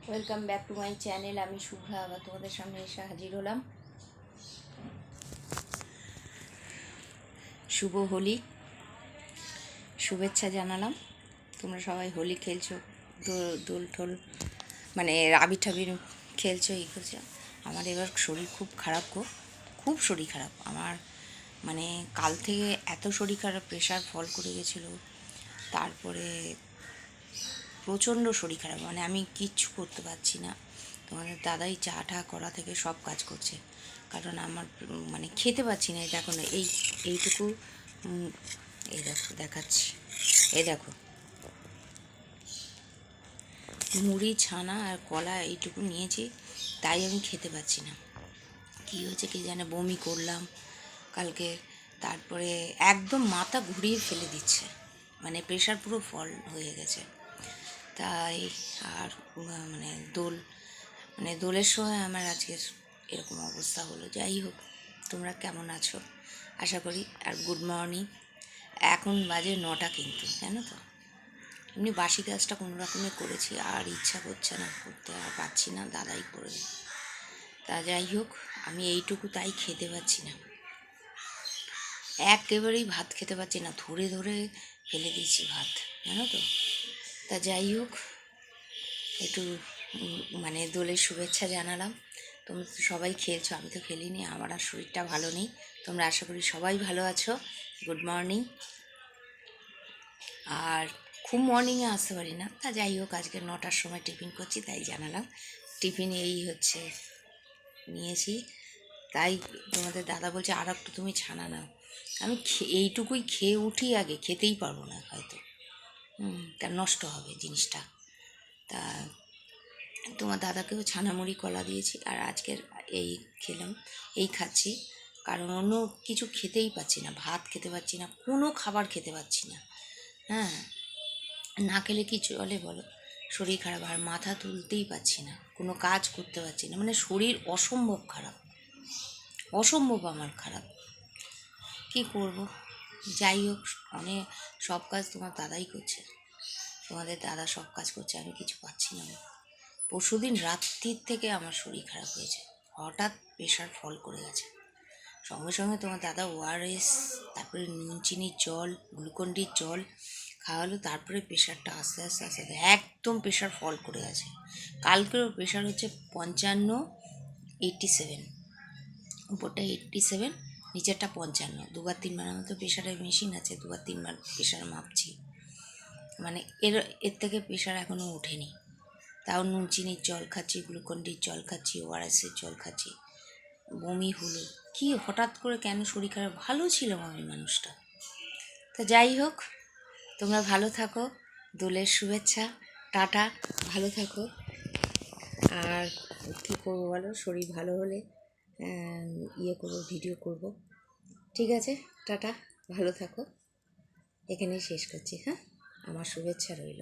Welcome back to my channel. আমি শুভ্রা আবার তোমাদের সামনে এসে হাজির হলাম। শুভ হোলি, শুভেচ্ছা জানালাম। তোমরা সবাই হোলি খেলছো, দোল ঠোল মানে আবির ঠাবির খেলছো, এই করছো। আমার এবার শরীর খুব খারাপ গো, খুব শরীর খারাপ আমার। মানে কাল থেকে এত শরীর খারাপ, প্রেশার ফল করে গেছিলো। তারপরে প্রচণ্ড শরীর খারাপ, মানে আমি কিচ্ছু করতে পারছি না। তোমাদের দাদাই চা টা করা থেকে সব কাজ করছে, কারণ আমার মানে খেতে পাচ্ছি না। দেখো না, এইটুকু এই দেখো দেখাচ্ছি, এই দেখো মুড়ি ছানা আর কলা এইটুকু নিয়েছি, তাই আমি খেতে পাচ্ছি না। কী হয়েছে কি জানে, বমি করলাম কালকে। তারপরে একদম মাথা ঘুরিয়ে ফেলে দিচ্ছে, মানে প্রেশার পুরো ফল হয়ে গেছে। তাই আর মানে দোলের সময় আমার আজকের এরকম অবস্থা হলো। যাই হোক, তোমরা কেমন আছো আশা করি। আর গুড মর্নিং। এখন বাজে 9টা, কিন্তু জানো তো এমনি বাসি কাজটা কোনো রকমে করেছি, আর ইচ্ছা করছে না করতে, আর পাচ্ছি না, দাদাই করে। তা যাই হোক, আমি এইটুকু তাই খেতে পাচ্ছি না, একেবারেই ভাত খেতে পারছি না, ধরে ধরে ফেলে দিয়েছি ভাত, জানো তো। তা যাই হোক, একটু মানে দোলের শুভেচ্ছা জানালাম। তোমরা তো সবাই খেলছো, আমি তো খেলিনি, আমার আর শরীরটা ভালো নেই। তোমরা আশা করি সবাই ভালো আছো। Good morning. আর খুব মর্নিংয়ে আসতে পারি না, তা যাই হোক, আজকে 9টার সময় টিফিন করছি তাই জানালাম। টিফিন এই হচ্ছে নিয়েছি। তাই তোমাদের দাদা বলছে আর একটু তুমি ছানা নাও। আমি এইটুকুই খেয়ে উঠি, আগে খেতেই পারবো না হয়তো, তা নষ্ট হবে জিনিসটা। তা তোমার দাদাকেও ছানামুড়ি কলা দিয়েছি, আর আজকের এই খেলাম, এই খাচ্ছি। কারণ অন্য কিছু খেতেই পাচ্ছি না, ভাত খেতে পাচ্ছি না, কোনো খাবার খেতে পাচ্ছি না। হ্যাঁ, না খেলে কি চলে বলো, শরীর খারাপ। আর মাথা তুলতেই পাচ্ছি না, কোনো কাজ করতে পারছি না, মানে শরীর অসম্ভব খারাপ, অসম্ভব আমার খারাপ। কি করব। যাই হোক, অনেক সব কাজ তোমার দাদাই করছে, তোমাদের দাদা সব কাজ করছে, আমি কিছু পাচ্ছি না। পরশুদিন রাত্রির থেকে আমার শরীর খারাপ হয়েছে, হঠাৎ প্রেশার ফল করে গেছে। সঙ্গে সঙ্গে তোমার দাদা ওআরএস, তারপরে নুন চিনির জল, গ্লুকন্ডির জল খাওয়ালো, তারপরে প্রেশারটা আস্তে আস্তে আস্তে আস্তে একদম প্রেশার ফল করে গেছে। কালকেরও প্রেশার হচ্ছে 55/87, উপরটা 87, নিচেরটা 55। দুবার তিনবার, আমার তো প্রেশারের মেশিন আছে, দুবার তিনবার প্রেশার মাপছি। মানে এর থেকে প্রেশার এখনও ওঠেনি। তাও নুন চিনির জল খাচ্ছি, গ্লুকন্ডির জল খাচ্ছি, ওআরএসের জল খাচ্ছি। বমি হলো কি হঠাৎ করে, কেন শরীর খারাপ, ভালো ছিলাম আমি মানুষটা। তা যাই হোক, তোমরা ভালো থাকো, দোলের শুভেচ্ছা, টাটা, ভালো থাকো। আর কী করবো বলো, শরীর ভালো হলে করবো, ভিডিও করব। ঠিক আছে, টাটা, ভালো থাকো। এখানেই শেষ করছি। হ্যাঁ, আমার শুভেচ্ছা রইল।